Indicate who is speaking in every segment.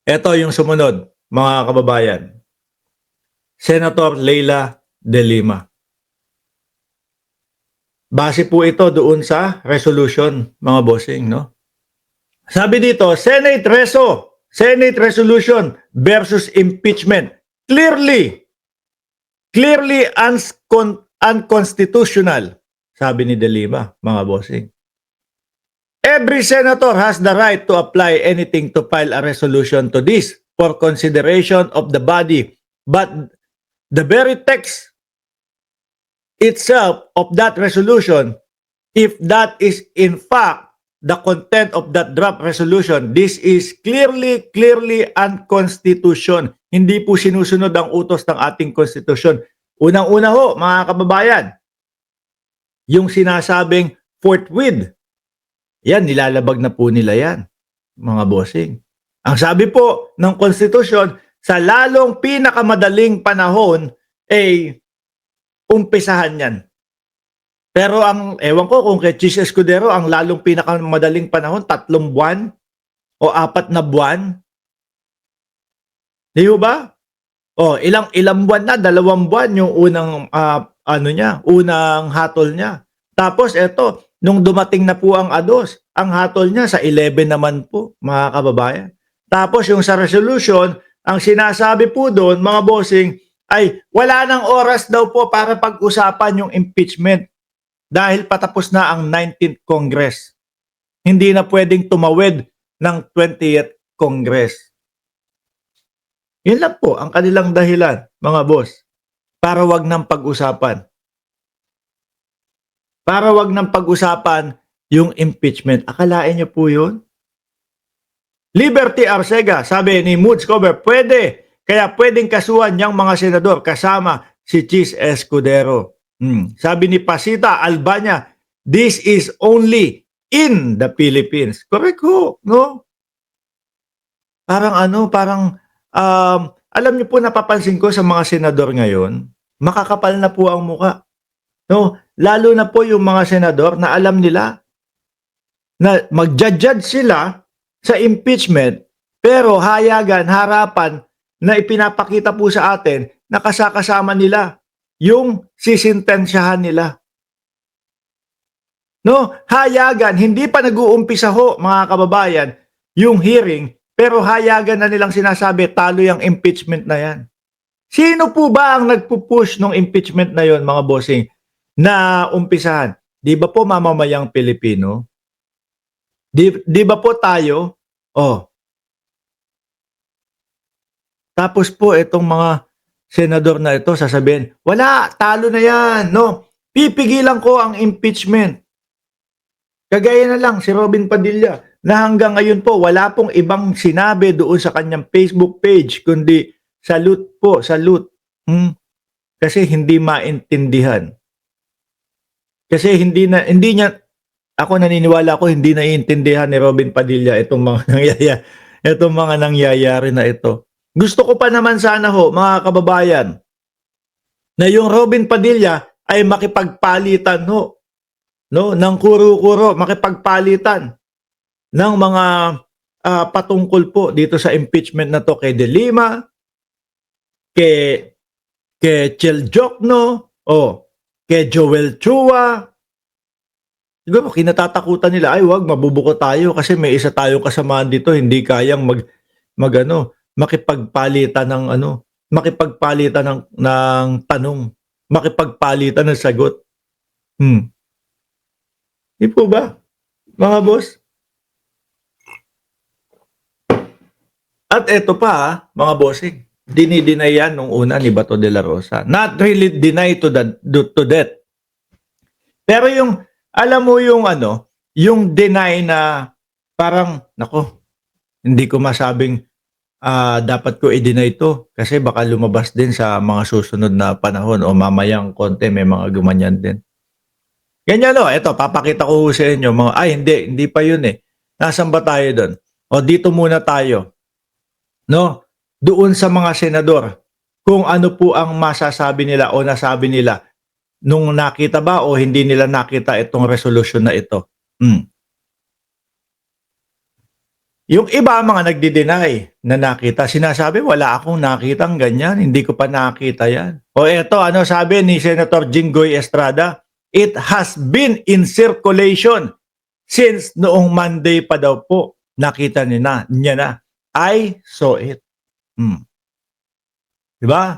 Speaker 1: Ito yung sumunod, mga kababayan. Senator Leila De Lima. Base po ito doon sa resolution, mga bossing, no? Sabi dito, Senate Resolution versus impeachment. Clearly unconstitutional, sabi ni De Lima, mga bossing. Every senator has the right to apply anything to file a resolution to this for consideration of the body, but the very text itself of that resolution, if that is in fact the content of that draft resolution, this is clearly unconstitution. Hindi po sinusunod ang utos ng ating konstitusyon. Unang-una ho, mga kababayan, yung sinasabing forthwith, yan, nilalabag na po nila yan, mga bossing. Ang sabi po ng konstitusyon, sa lalong pinakamadaling panahon, umpisahan yan. Pero ewan ko kung kay Chis Escudero, ang lalong pinakamadaling panahon, 3 buwan o 4 na buwan. Di ba? O, ilang buwan na, 2 buwan yung unang, unang hatol niya. Tapos eto, nung dumating na po ang ADOS, ang hatol niya sa 11 naman po, mga kababayan. Tapos yung sa resolution, ang sinasabi po doon, mga bossing, ay wala nang oras daw po para pag-usapan yung impeachment dahil patapos na ang 19th Congress. Hindi na pwedeng tumawid ng 20th Congress. Yun lang po ang kanilang dahilan, mga boss, para wag nang pag-usapan. Para wag nang pag-usapan yung impeachment. Akalain niyo po yun? Liberty Arcega, sabi ni Moods Cover, pwede. Kaya pwedeng kasuhan niyang mga senador kasama si Chis Escudero. Sabi ni Pasita Albania, this is only in the Philippines. Correct ho, no? Parang alam niyo po, napapansin ko sa mga senador ngayon, makakapal na po ang muka. No? Lalo na po yung mga senador na alam nila na mag-judge sila sa impeachment, pero harapan na ipinapakita po sa atin na kasama nila yung sisintensyahan nila. No, hayagan, hindi pa nag-uumpisa ho, mga kababayan, yung hearing, pero hayagan na nilang sinasabi, talo yung impeachment na yan. Sino po ba ang nagpupush ng impeachment na yon, mga bossing, na umpisahan? Di ba po mamamayang Pilipino? Di ba po tayo? Oh. Tapos po itong mga senador na ito sasabihin, wala, talo na yan, no? Pipigilan ko ang impeachment. Kagaya na lang si Robin Padilla na hanggang ngayon po wala pong ibang sinabi doon sa kanyang Facebook page kundi salute po, salute. Kasi hindi maintindihan. Kasi hindi niya, ako naniniwala ko hindi naiintindihan ni Robin Padilla itong mga nangyayari na ito. Gusto ko pa naman sana ho, mga kababayan, na yung Robin Padilla ay makipagpalitan ho, no, ng kuro-kuro, makipagpalitan ng mga patungkol po dito sa impeachment na to kay De Lima, kay Chel Jokno, kay Joel Chua. Siguro kinatatakutan nila, ay wag, mabubuko tayo kasi may isa tayong kasamaan dito, hindi kayang makipagpalitan ng tanong, makipagpalitan ng sagot. Di po ba, mga boss? At eto pa, mga bossing, dinideny yan nung una ni Bato de la Rosa. Not really deny to death. Pero yung, alam mo yung yung deny na parang, nako, hindi ko masabing dapat ko i-deny ito kasi baka lumabas din sa mga susunod na panahon o mamayang konti may mga gumanyan din. Ganyan eto, papakita ko sa inyo hindi pa yun eh. Nasaan ba tayo doon? O dito muna tayo. No? Doon sa mga senador, kung ano po ang masasabi nila o nasabi nila nung nakita ba o hindi nila nakita itong resolution na ito. Yung iba, mga nagdi-deny na nakita. Sinasabi, wala akong nakitang ganyan. Hindi ko pa nakita yan. O eto, ano sabi ni Senator Jinggoy Estrada? It has been in circulation since noong Monday pa daw po. Nakita niya na. I saw it. Diba?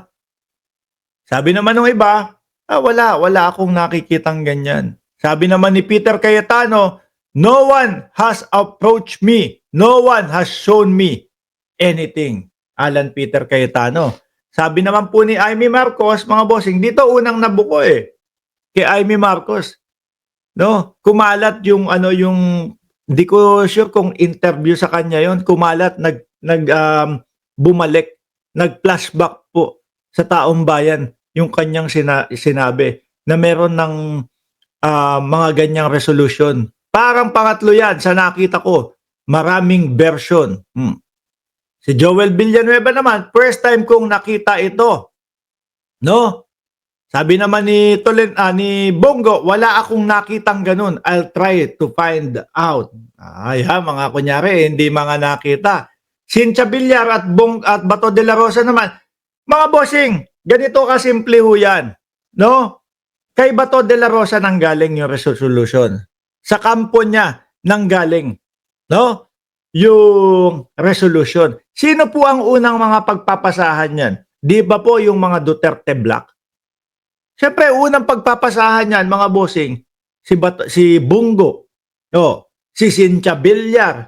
Speaker 1: Sabi naman ng iba, wala akong nakikitang ganyan. Sabi naman ni Peter Cayetano, no one has approached me. No one has shown me anything. Alan Peter Cayetano. Sabi naman po ni Amy Marcos, mga bossing, dito unang nabuko kay Amy Marcos. No? Kumalat yung hindi ko sure kung interview sa kanya yon, kumalat bumalik, nag-flashback po sa taong bayan yung kanyang sinabi na meron ng mga ganyang resolution. Parang pangatlo yan sa nakita ko. Maraming version. Si Joel Villanueva naman, first time kong nakita ito. No? Sabi naman ni Bongo, wala akong nakitang ganun. I'll try to find out. Ay mga kunyari, hindi mga nakita. Cynthia Villar at Bato de la Rosa naman, mga bossing, ganito kasimple ho yan. No? Kay Bato de la Rosa nanggaling yung resolution. Sa kampo niya nanggaling, no? Yung resolution. Sino po ang unang mga pagpapasahan niyan? Di ba po yung mga Duterte Black? Siyempre, unang pagpapasahan niyan, mga bossing, si Bungo, si Cynthia Villar.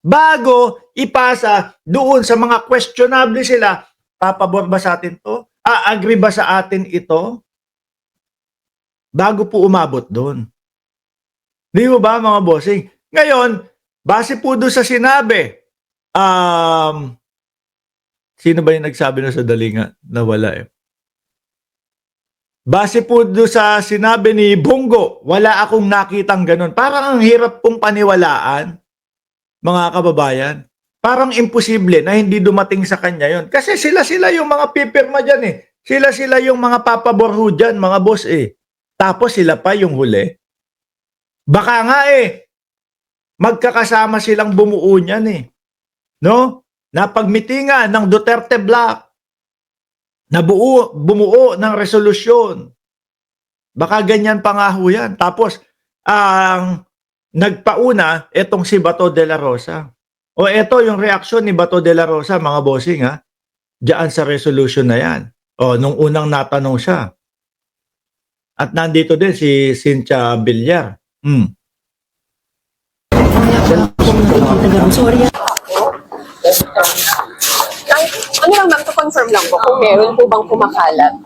Speaker 1: Bago ipasa doon sa mga questionable sila, papabor ba sa atin to? Agree ba sa atin ito? Bago po umabot doon. Di mo ba, mga bossing? Ngayon, base po doon sa sinabi, sino ba yung nagsabi na sa dalinga? Nawala Base po doon sa sinabi ni Bongo, wala akong nakitang ganun. Parang ang hirap pong paniwalaan, mga kababayan. Parang imposible na hindi dumating sa kanya yon. Kasi sila yung mga pipirma dyan Sila yung mga papaborho dyan, mga boss Tapos sila pa yung huli. Baka nga magkakasama silang bumuo niyan No? Napagmitingan ng Duterte Black na bumuo ng resolusyon. Baka ganyan pa nga ho yan. Tapos, ang nagpauna, etong si Bato de la Rosa. O eto yung reaksyon ni Bato de la Rosa, mga bossing diyan sa resolution na yan. O, nung unang natanong siya. At nandito din si Cynthia Villar.
Speaker 2: Sorry. Ano lang ma'am, to confirm lang po kung meron po bang kumakalat